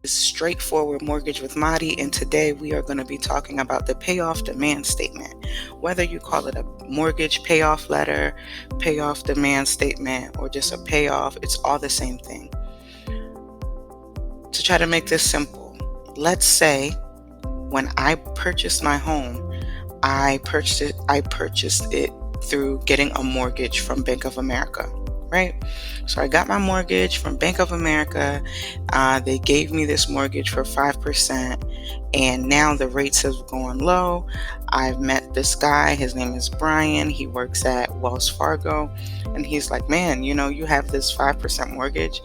Is Straightforward Mortgage with Madi, and today we are going to be talking about the payoff demand statement. Whether you call it a mortgage payoff letter, payoff demand statement, or just a payoff, it's all the same thing. To try to make this simple, let's say when I purchased my home, I purchased it through getting a mortgage from Bank of America, right? So I got my mortgage from Bank of America. They gave me this mortgage for 5%, and now the rates have gone low. I've met this guy. His name is Brian. He works at Wells Fargo, and he's like, man, you have this 5% mortgage.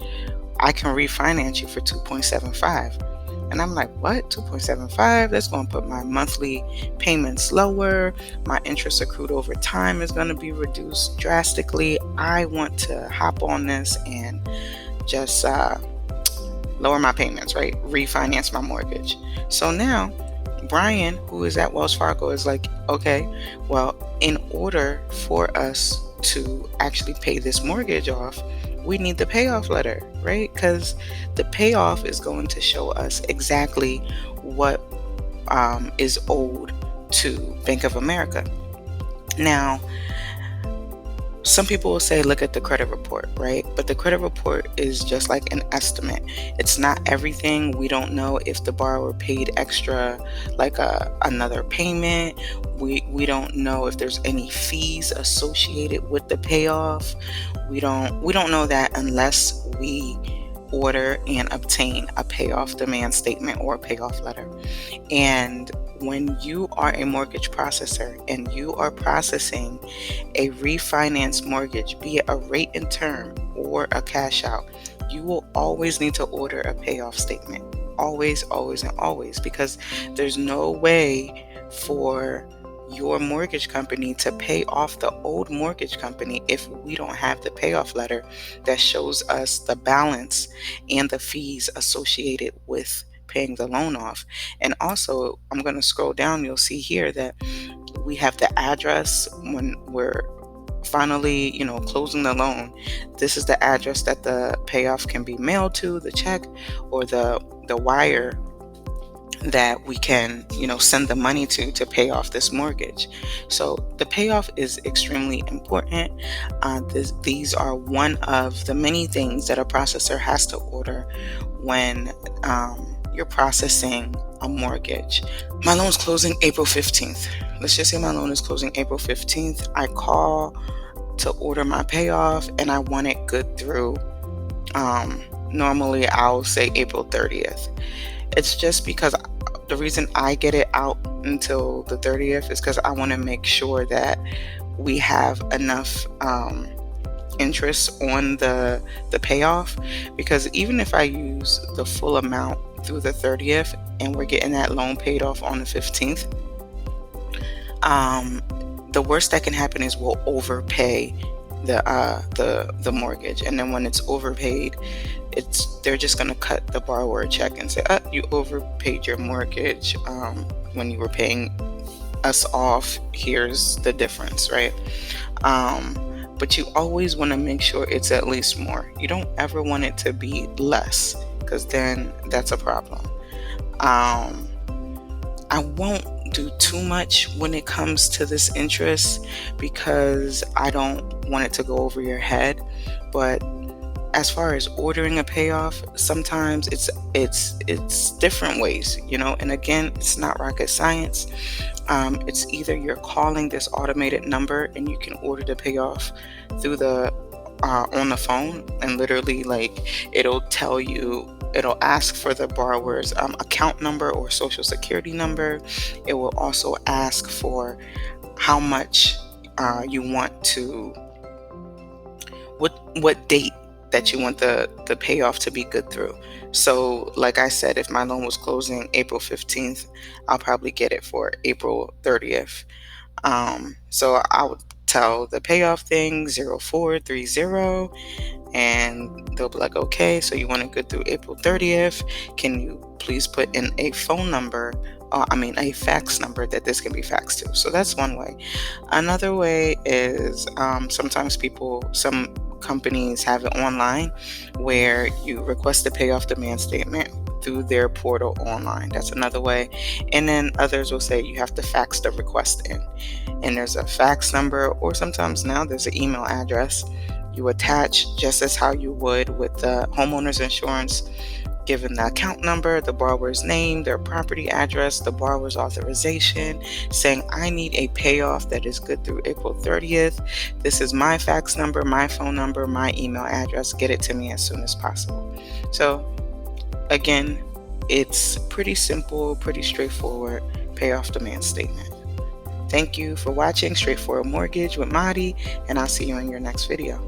I can refinance you for 2.75. And I'm like, what? 2.75? That's going to put my monthly payments lower. My interest accrued over time is going to be reduced drastically. I want to hop on this and just lower my payments, right? Refinance my mortgage. So now Brian, who is at Wells Fargo, is like, okay, well, in order for us to actually pay this mortgage off, we need the payoff letter, right? Because the payoff is going to show us exactly what is owed to Bank of America. Now, some people will say, look at the credit report, right? But the credit report is just like an estimate. It's not everything. We don't know if the borrower paid extra, like another payment. We don't know if there's any fees associated with the payoff. We don't know that unless we order and obtain a payoff demand statement or a payoff letter. And when you are a mortgage processor and you are processing a refinance mortgage, be it a rate and term or a cash out, you will always need to order a payoff statement. Always, always, and always, because there's no way for your mortgage company to pay off the old mortgage company if we don't have the payoff letter that shows us the balance and the fees associated with paying the loan off. And also, I'm going to scroll down, you'll see here that we have the address when we're finally, closing the loan. This is the address that the payoff can be mailed to, the check or the wire that we can, send the money to pay off this mortgage. So the payoff is extremely important. These are one of the many things that a processor has to order when you're processing a mortgage. My loan's closing April 15th. Let's just say my loan is closing April 15th. I call to order my payoff and I want it good through, normally I'll say April 30th. It's just because the reason I get it out until the 30th is because I want to make sure that we have enough interest on the payoff, because even if I use the full amount through the 30th and we're getting that loan paid off on the 15th, the worst that can happen is we'll overpay the mortgage, and then when it's overpaid, they're just going to cut the borrower a check and say, you overpaid your mortgage when you were paying us off, here's the difference, right? But you always want to make sure it's at least more. You don't ever want it to be less, because then that's a problem. I won't do too much when it comes to this interest because I don't want it to go over your head. But as far as ordering a payoff, sometimes it's different ways, and again, it's not rocket science. It's either you're calling this automated number and you can order the payoff through on the phone, and literally it'll ask for the borrower's account number or social security number. It will also ask for how much you want to, what date that you want the payoff to be good through. So like I said, if my loan was closing April 15th, I'll probably get it for April 30th. So I would tell the payoff thing 0430, and they'll be like, okay, so you want it good through April 30th. Can you please put in a phone number, a fax number that this can be faxed to? So that's one way. Another way is sometimes some companies have it online where you request a payoff demand statement through their portal online. That's another way. And then others will say you have to fax the request in. And there's a fax number, or sometimes now there's an email address. You attach just as how you would with the homeowner's insurance, given the account number, the borrower's name, their property address, the borrower's authorization, saying, I need a payoff that is good through April 30th. This is my fax number, my phone number, my email address. Get it to me as soon as possible. So again, it's pretty simple, pretty straightforward payoff demand statement. Thank you for watching Straightforward Mortgage with Madi, and I'll see you in your next video.